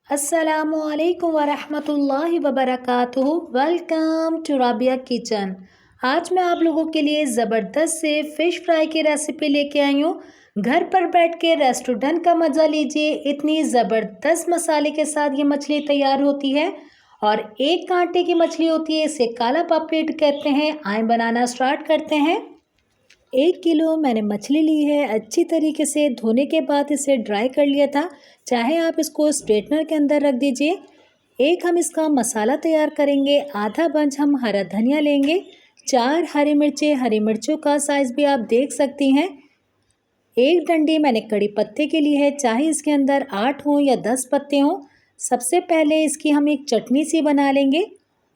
अस्सलामुअलैकुम वरहमतुल्लाहि वबरकातुहू। Welcome to Rabia kitchen. आज मैं आप लोगों के लिए ज़बरदस्त से फ़िश फ्राई की रेसिपी लेके आई हूँ। घर पर बैठ के रेस्टोरेंट का मज़ा लीजिए। इतनी ज़बरदस्त मसाले के साथ ये मछली तैयार होती है और एक कांटे की मछली होती है, इसे काला पापलेट कहते हैं। आए बनाना स्टार्ट करते हैं। 1 किलो मैंने मछली ली है। अच्छी तरीके से धोने के बाद इसे ड्राई कर लिया था। चाहे आप इसको स्ट्रेटनर के अंदर रख दीजिए। एक हम इसका मसाला तैयार करेंगे। आधा बंच हम हरा धनिया लेंगे। 4 हरी मिर्चें, हरी मिर्चों का साइज़ भी आप देख सकती हैं। 1 डंडी मैंने कड़ी पत्ते के लिए है, चाहे इसके अंदर 8 हों या 10 पत्ते हों। सबसे पहले इसकी हम एक चटनी सी बना लेंगे।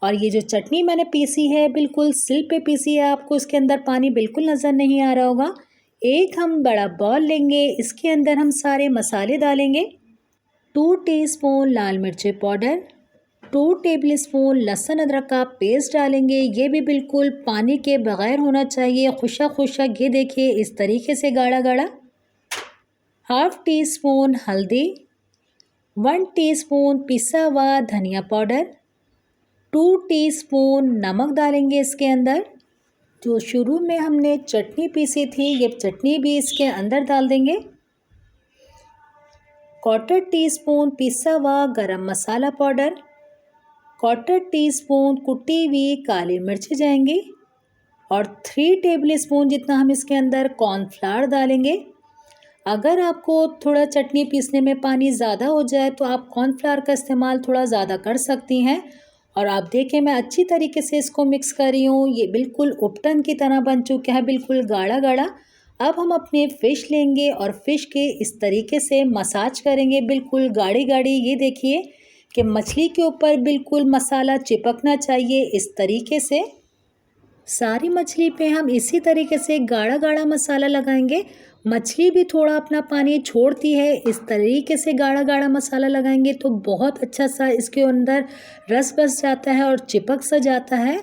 और ये जो चटनी मैंने पीसी है बिल्कुल सिल पे पीसी है, आपको इसके अंदर पानी बिल्कुल नज़र नहीं आ रहा होगा। एक हम बड़ा बॉल लेंगे, इसके अंदर हम सारे मसाले डालेंगे। 2 टीस्पून लाल मिर्ची पाउडर, 2 टेबलस्पून लहसुन अदरक का पेस्ट डालेंगे। ये भी बिल्कुल पानी के बगैर होना चाहिए, खुशक खुशक। ये देखिए इस तरीके से गाढ़ा गाढ़ा। हाफ टी स्पून हल्दी, 1 टीस्पून पिसा हुआ धनिया पाउडर, 2 टीस्पून नमक डालेंगे इसके अंदर। जो शुरू में हमने चटनी पीसी थी, ये चटनी भी इसके अंदर डाल देंगे। 1/4 टीस्पून पिसा हुआ गरम मसाला पाउडर, 1/4 टीस्पून कुटी हुई काली मिर्च जाएंगी और 3 टेबलस्पून जितना हम इसके अंदर कॉर्नफ्लावर डालेंगे। अगर आपको थोड़ा चटनी पीसने में पानी ज़्यादा हो जाए तो आप कॉर्नफ्लावर का इस्तेमाल थोड़ा ज़्यादा कर सकती हैं। और आप देखें मैं अच्छी तरीके से इसको मिक्स कर रही हूँ। ये बिल्कुल उपटन की तरह बन चुका है, बिल्कुल गाढ़ा गाढ़ा। अब हम अपने फ़िश लेंगे और फ़िश के इस तरीके से मसाज करेंगे, बिल्कुल गाढ़ी गाढ़ी। ये देखिए कि मछली के ऊपर बिल्कुल मसाला चिपकना चाहिए इस तरीके से। सारी मछली पे हम इसी तरीके से गाढ़ा गाढ़ा मसाला लगाएंगे। मछली भी थोड़ा अपना पानी छोड़ती है, इस तरीके से गाढ़ा गाढ़ा मसाला लगाएंगे तो बहुत अच्छा सा इसके अंदर रस बस जाता है और चिपक सा जाता है।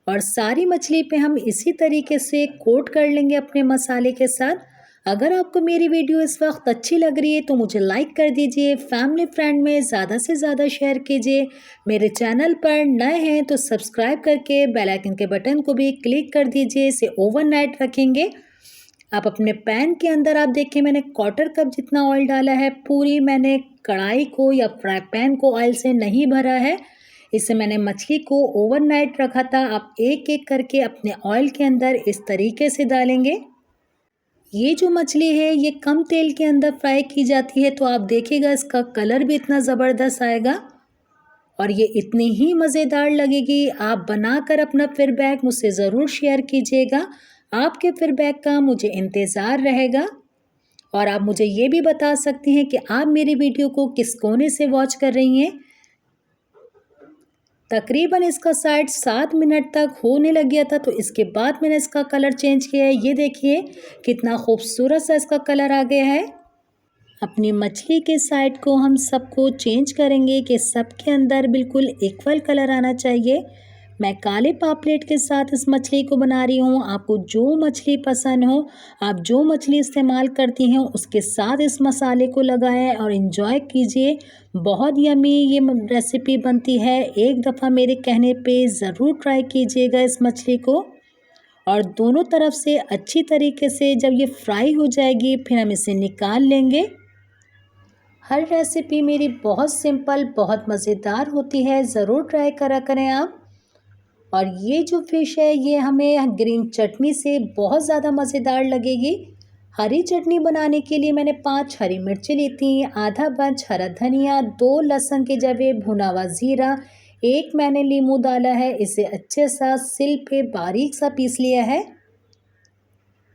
और सारी मछली पे हम इसी तरीके से कोट कर लेंगे अपने मसाले के साथ। अगर आपको मेरी वीडियो इस वक्त अच्छी लग रही है तो मुझे लाइक कर दीजिए, फैमिली फ्रेंड में ज़्यादा से ज़्यादा शेयर कीजिए। मेरे चैनल पर नए हैं तो सब्सक्राइब करके बेल आइकन के बटन को भी क्लिक कर दीजिए। इसे ओवरनाइट रखेंगे। आप अपने पैन के अंदर आप देखिए मैंने 1/4 कप जितना ऑयल डाला है। पूरी मैंने कढ़ाई को या फ्राई पैन को ऑयल से नहीं भरा है। इससे मैंने मछली को ओवरनाइट रखा था। आप एक एक करके अपने ऑयल के अंदर इस तरीके से डालेंगे। ये जो मछली है ये कम तेल के अंदर फ्राई की जाती है, तो आप देखिएगा इसका कलर भी इतना ज़बरदस्त आएगा और ये इतनी ही मज़ेदार लगेगी। आप बनाकर अपना फीडबैक मुझसे ज़रूर शेयर कीजिएगा। आपके फीडबैक का मुझे इंतज़ार रहेगा। और आप मुझे ये भी बता सकती हैं कि आप मेरी वीडियो को किस कोने से वॉच कर रही हैं। तकरीबन इसका साइड 7 मिनट तक होने लग गया था, तो इसके बाद मैंने इसका कलर चेंज किया है। ये देखिए कितना खूबसूरत सा इसका कलर आ गया है। अपनी मछली के साइड को हम सबको चेंज करेंगे कि सबके अंदर बिल्कुल इक्वल कलर आना चाहिए। मैं काले पापलेट के साथ इस मछली को बना रही हूँ। आपको जो मछली पसंद हो, आप जो मछली इस्तेमाल करती हैं उसके साथ इस मसाले को लगाएं और इन्जॉय कीजिए। बहुत यमी ये रेसिपी बनती है। एक दफ़ा मेरे कहने पे ज़रूर ट्राई कीजिएगा इस मछली को। और दोनों तरफ से अच्छी तरीके से जब ये फ्राई हो जाएगी फिर हम इसे निकाल लेंगे। हर रेसिपी मेरी बहुत सिंपल, बहुत मज़ेदार होती है, ज़रूर ट्राई करा करें आप। और ये जो फ़िश है ये हमें ग्रीन चटनी से बहुत ज़्यादा मज़ेदार लगेगी। हरी चटनी बनाने के लिए मैंने 5 हरी मिर्ची ली थी, आधा बंच हरा धनिया, 2 लहसुन के जवे, भुना हुआ ज़ीरा, 1 मैंने नींबू डाला है। इसे अच्छे सा सिल पे बारीक सा पीस लिया है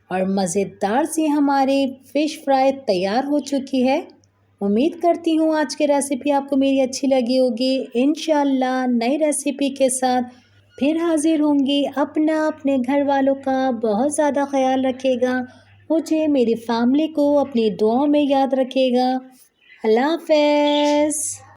और मज़ेदार सी हमारी फ़िश फ्राई तैयार हो चुकी है। उम्मीद करती हूँ आज की रेसिपी आपको मेरी अच्छी लगी होगी। इंशाअल्लाह नई रेसिपी के साथ फिर हाज़िर होंगी। अपना, अपने घर वालों का बहुत ज़्यादा ख्याल रखिएगा। मुझे, मेरी फैमिली को अपनी दुआओं में याद रखिएगा। अल्लाह हाफ़िज़।